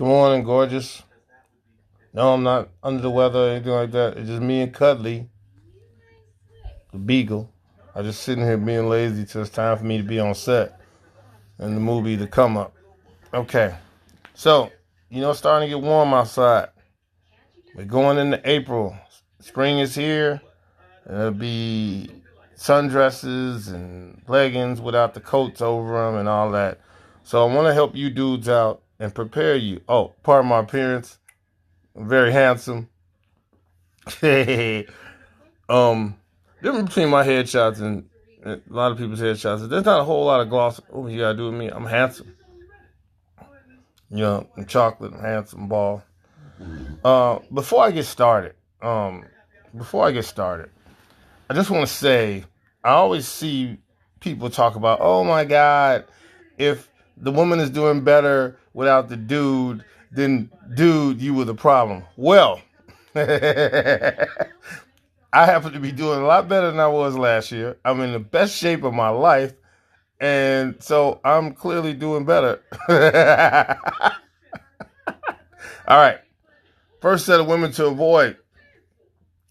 Good morning, gorgeous. No, I'm not under the weather or anything like that. It's just me and Cuddly, the beagle. I just sitting here being lazy till it's time for me to be on set and the movie to come up. Okay, so it's starting to get warm outside. We're going into April. Spring is here. And it'll be sundresses and leggings without the coats over them and all that. So I want to help you dudes out and prepare you. Oh, pardon my appearance. I'm very handsome. Difference between my headshots and a lot of people's headshots is there's not a whole lot of gloss. Oh, you gotta do with me. I'm handsome. I'm chocolate, I'm handsome, ball. Before I get started, I just want to say I always see people talk about, oh my God, if the woman is doing better without the dude, then dude, you were the problem. Well, I happen to be doing a lot better than I was last year. I'm in the best shape of my life, and so I'm clearly doing better. All right. First set of women to avoid.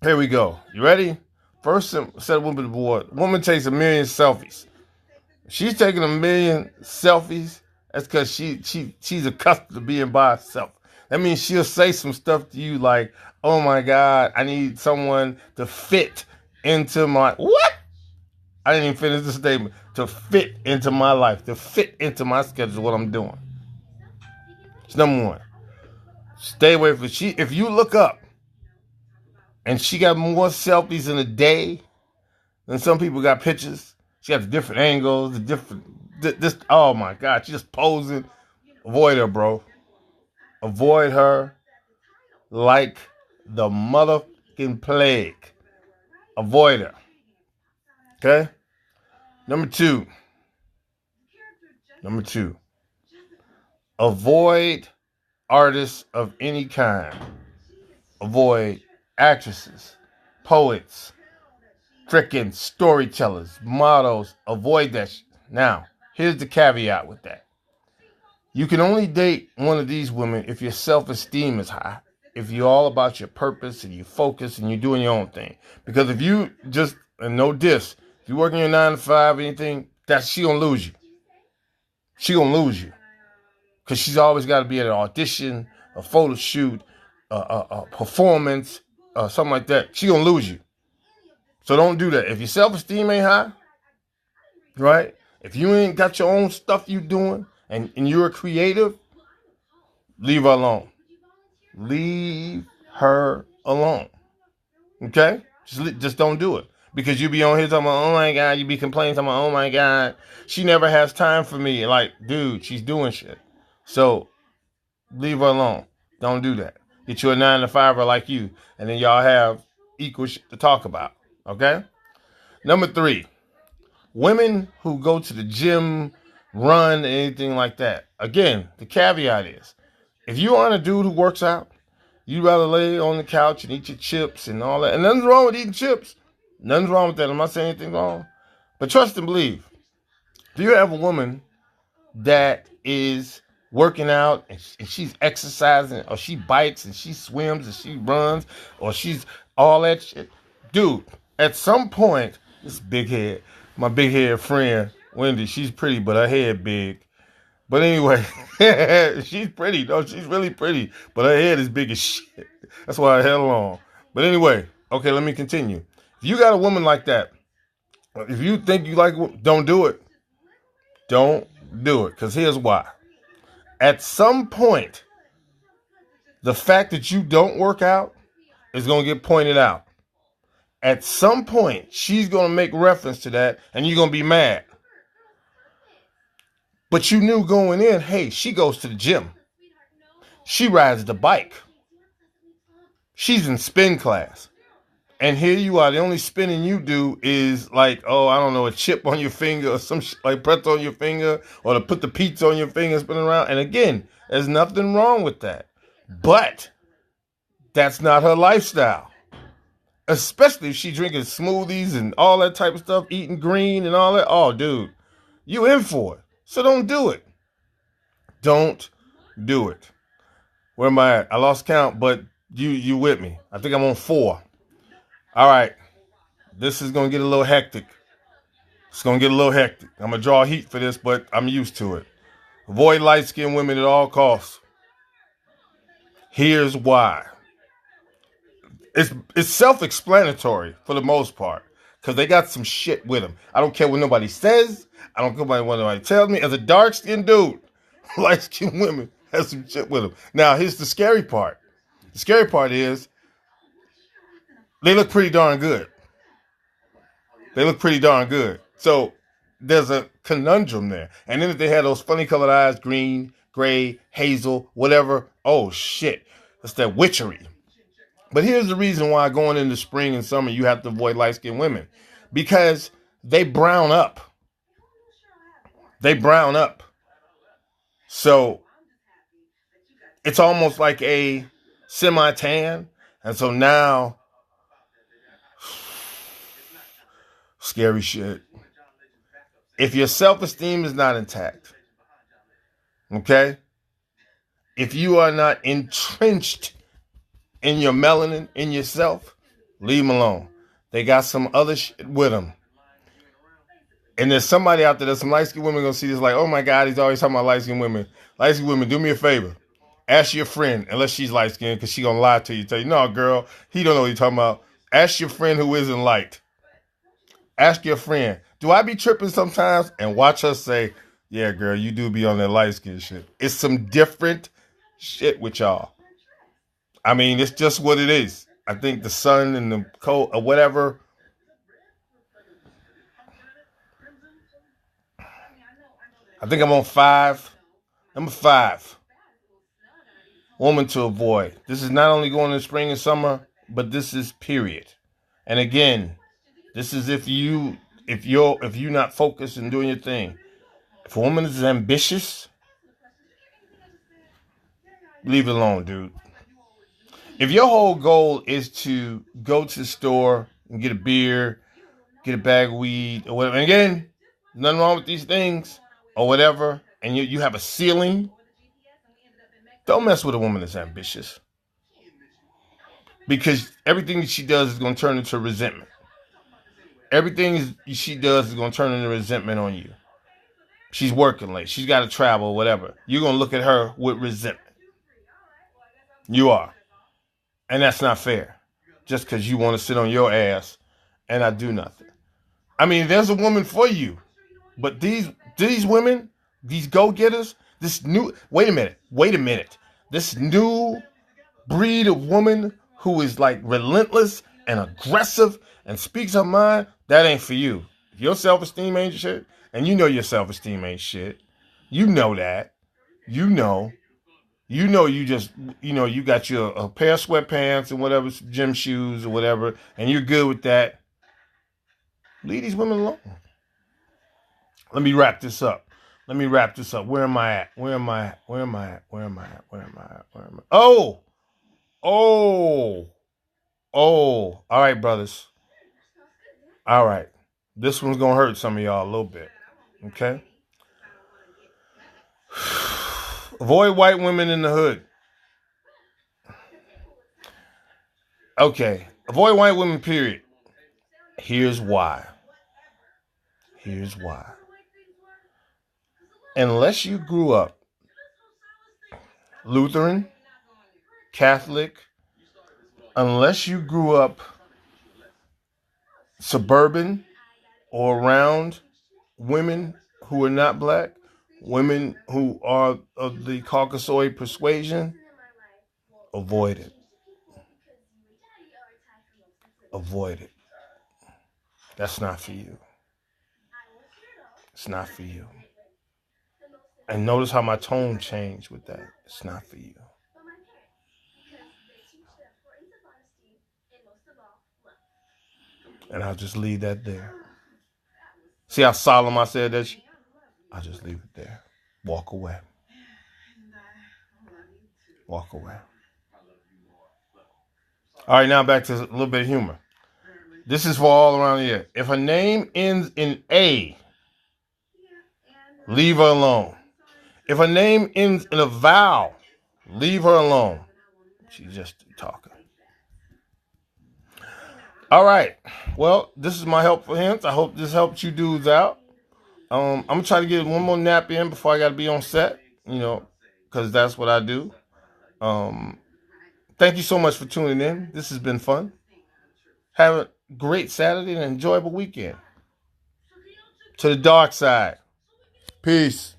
Here we go. You ready? First set of women to avoid. Woman takes 1,000,000 selfies. She's taking 1,000,000 selfies. That's because she's accustomed to being by herself. That means she'll say some stuff to you like, oh my God, I need someone to fit into my... What? I didn't even finish the statement. To fit into my life, to fit into my schedule, what I'm doing. It's number one. Stay away from... If you look up and she got more selfies in a day than some people got pictures, she got the different angles, the different... oh my God, she just posing. Avoid her, bro. Avoid her like the motherfucking plague. Avoid her. Okay? Number two. Avoid artists of any kind. Avoid actresses, poets, freaking storytellers, models. Avoid that shit. Now, here's the caveat with that. You can only date one of these women if your self-esteem is high. If you're all about your purpose and you focus and you're doing your own thing. Because if you just, and no diss, if you're working your 9 to 5 or anything, she gonna lose you. She gonna lose you. Because she's always got to be at an audition, a photo shoot, a performance, something like that. She gonna lose you. So don't do that. If your self-esteem ain't high, right? If you ain't got your own stuff you doing and you're a creative, leave her alone. Leave her alone. Okay? Just don't do it. Because you be on here talking about, oh my God, you be complaining talking about, oh my God, she never has time for me. Like, dude, she's doing shit. So leave her alone. Don't do that. Get you a 9 to 5er like you, and then y'all have equal shit to talk about. Okay? Number 3, women who go to the gym, run, anything like that. Again, the caveat is, if you aren't a dude who works out, you'd rather lay on the couch and eat your chips and all that. And nothing's wrong with eating chips. Nothing's wrong with that. I'm not saying anything wrong. But trust and believe. Do you have a woman that is working out and she's exercising, or she bikes and she swims and she runs, or she's all that shit? Dude, at some point, this big head, my big head friend, Wendy, she's pretty, but her head big. But anyway, she's pretty. No, she's really pretty. But her head is big as shit. That's why I held on. But anyway, okay, let me continue. If you got a woman like that, if you think you like, don't do it. Don't do it. Because here's why. At some point, the fact that you don't work out is going to get pointed out. At some point, she's going to make reference to that, and you're going to be mad. But you knew going in, hey, she goes to the gym. She rides the bike. She's in spin class. And here you are, the only spinning you do is like, oh, I don't know, a chip on your finger or some like pretzel on your finger, or to put the pizza on your finger, spin around. And again, there's nothing wrong with that. But that's not her lifestyle. Especially if she's drinking smoothies and all that type of stuff, eating green and all that. Oh, dude, you in for it. So don't do it. Don't do it. Where am I at? I lost count, but you with me. I think I'm on 4. All right. This is going to get a little hectic. It's going to get a little hectic. I'm going to draw heat for this, but I'm used to it. Avoid light-skinned women at all costs. Here's why. It's self-explanatory for the most part, because they got some shit with them. I don't care what nobody says. I don't care what nobody tells me. As a dark-skinned dude, light-skinned women have some shit with them. Now, here's the scary part. The scary part is they look pretty darn good. They look pretty darn good. So there's a conundrum there. And then if they had those funny colored eyes, green, gray, hazel, whatever, oh shit. That's that witchery. But here's the reason why going into spring and summer you have to avoid light-skinned women. Because they brown up. They brown up. So it's almost like a semi-tan. And so now, scary shit. If your self-esteem is not intact, okay? If you are not entrenched in your melanin, in yourself, leave them alone. They got some other shit with them. And there's somebody out there, there's some light-skinned women going to see this like, oh my God, he's always talking about light-skinned women. Light-skinned women, do me a favor. Ask your friend, unless she's light-skinned, because she's going to lie to you. Tell you, no, girl, he don't know what you're talking about. Ask your friend who isn't light. Ask your friend, do I be tripping sometimes? And watch her say, yeah, girl, you do be on that light-skinned shit. It's some different shit with y'all. I mean, it's just what it is. I think the sun and the cold or whatever. I think I'm on 5. Number 5. Woman to avoid. This is not only going in spring and summer, but this is period. And again, this is if you're not focused and doing your thing. If a woman is ambitious, leave it alone, dude. If your whole goal is to go to the store and get a beer, get a bag of weed, or whatever, and again, nothing wrong with these things, or whatever, and you have a ceiling, don't mess with a woman that's ambitious. Because everything that she does is going to turn into resentment. Everything she does is going to turn into resentment on you. She's working late. She's got to travel, whatever. You're going to look at her with resentment. You are. And that's not fair. Just because you want to sit on your ass and not do nothing. I mean, there's a woman for you. But these women, these go-getters, wait a minute. This new breed of woman who is like relentless and aggressive and speaks her mind, that ain't for you. If your self-esteem ain't shit, and you know your self-esteem ain't shit, you know that. You know you just, you got your a pair of sweatpants and whatever, gym shoes or whatever, and you're good with that. Leave these women alone. Let me wrap this up. Where am I at? Oh. All right, brothers. All right. This one's going to hurt some of y'all a little bit. Okay? Avoid white women in the hood. Okay. Avoid white women, period. Here's why. Unless you grew up Lutheran, Catholic, unless you grew up suburban or around women who are not black, women who are of the Caucasoid persuasion, avoid it. Avoid it. That's not for you. It's not for you. And notice how my tone changed with that. It's not for you. And I'll just leave that there. See how solemn I said that? I'll just leave it there. Walk away. Walk away. All right, now back to a little bit of humor. This is for all around here. If a name ends in A, leave her alone. If a name ends in a vowel, Leave her alone. She's just talking. All right. Well, this is my helpful hints. I hope this helped you dudes out. I'm gonna try to get one more nap in before I gotta be on set. Because that's what I do. Thank you so much for tuning in. This has been fun. Have a great Saturday and enjoyable weekend. To the dark side. Peace.